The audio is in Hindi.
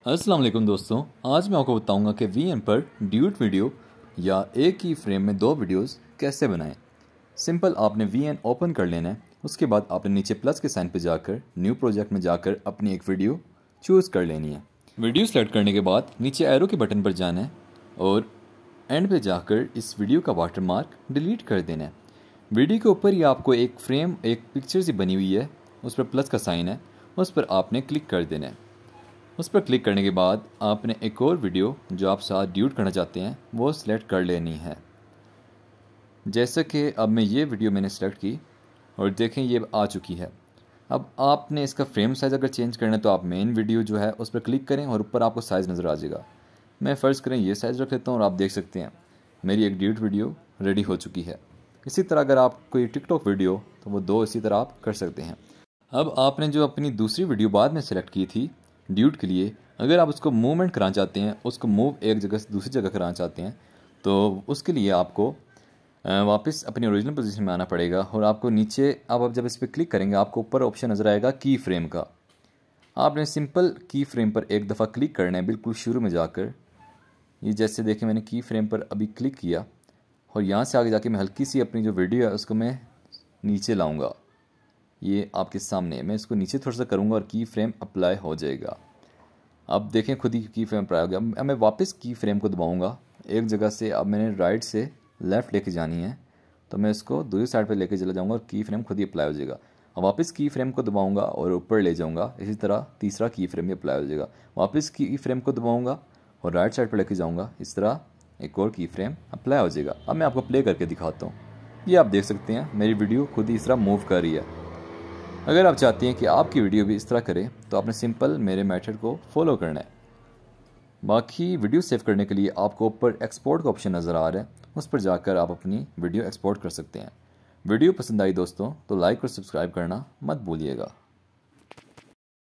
अस्सलाम वालेकुम दोस्तों, आज मैं आपको बताऊंगा कि वीएन पर ड्यूट वीडियो या एक ही फ्रेम में दो वीडियोस कैसे बनाएं। सिंपल, आपने वीएन ओपन कर लेना है। उसके बाद आपने नीचे प्लस के साइन पे जाकर न्यू प्रोजेक्ट में जाकर अपनी एक वीडियो चूज़ कर लेनी है। वीडियो सेलेक्ट करने के बाद नीचे एरो के बटन पर जाना है और एंड पे जाकर इस वीडियो का वाटरमार्क डिलीट कर देना है। वीडियो के ऊपर ही आपको एक फ्रेम, एक पिक्चर सी बनी हुई है, उस पर प्लस का साइन है, उस पर आपने क्लिक कर देना है। उस पर क्लिक करने के बाद आपने एक और वीडियो जो आप साथ ड्यूट करना चाहते हैं वो सिलेक्ट कर लेनी है। जैसे कि अब मैं ये वीडियो मैंने सेलेक्ट की और देखें ये आ चुकी है। अब आपने इसका फ्रेम साइज़ अगर चेंज करना है तो आप मेन वीडियो जो है उस पर क्लिक करें और ऊपर आपको साइज़ नज़र आ जाएगा। मैं फ़र्ज़ करें ये साइज़ रख लेता हूँ और आप देख सकते हैं मेरी एक ड्यूट वीडियो रेडी हो चुकी है। इसी तरह अगर आप कोई टिकटॉक वीडियो तो वो दो इसी तरह आप कर सकते हैं। अब आपने जो अपनी दूसरी वीडियो बाद में सेलेक्ट की थी ड्यूट के लिए, अगर आप उसको मूवमेंट कराना चाहते हैं, उसको मूव एक जगह से दूसरी जगह कराना चाहते हैं, तो उसके लिए आपको वापस अपनी ओरिजिनल पोजीशन में आना पड़ेगा और आपको नीचे अब जब इस पर क्लिक करेंगे आपको ऊपर ऑप्शन नज़र आएगा की फ्रेम का। आपने सिंपल की फ्रेम पर एक दफ़ा क्लिक करना है बिल्कुल शुरू में जाकर। ये जैसे देखें मैंने की फ्रेम पर अभी क्लिक किया और यहाँ से आगे जाके मैं हल्की सी अपनी जो वीडियो है उसको मैं नीचे लाऊंगा। ये आपके सामने मैं इसको नीचे थोड़ा सा करूँगा और की फ्रेम अप्लाई हो जाएगा। अब देखें खुद ही की फ्रेम अप्लाई हो गया। अब मैं वापस की फ्रेम को दबाऊंगा एक जगह से। अब मैंने राइट से लेफ़्ट लेके जानी है तो मैं इसको दूसरी साइड पे लेके चला जाऊंगा और की फ्रेम खुद ही अप्लाई हो जाएगा। अब वापस की फ्रेम को दबाऊंगा और ऊपर ले जाऊंगा, इसी तरह तीसरा की फ्रेम भी अप्लाई हो जाएगा। वापस की फ्रेम को दबाऊंगा और राइट साइड पर लेके जाऊँगा, इस तरह एक और की फ्रेम अप्लाई हो जाएगा। अब मैं आपको प्ले करके दिखाता हूँ। ये आप देख सकते हैं मेरी वीडियो खुद ही इस तरह मूव कर रही है। अगर आप चाहते हैं कि आपकी वीडियो भी इस तरह करे तो आपने सिंपल मेरे मेथड को फॉलो करना है। बाकी वीडियो सेव करने के लिए आपको ऊपर एक्सपोर्ट का ऑप्शन नज़र आ रहा है, उस पर जाकर आप अपनी वीडियो एक्सपोर्ट कर सकते हैं। वीडियो पसंद आई दोस्तों तो लाइक और सब्सक्राइब करना मत भूलिएगा।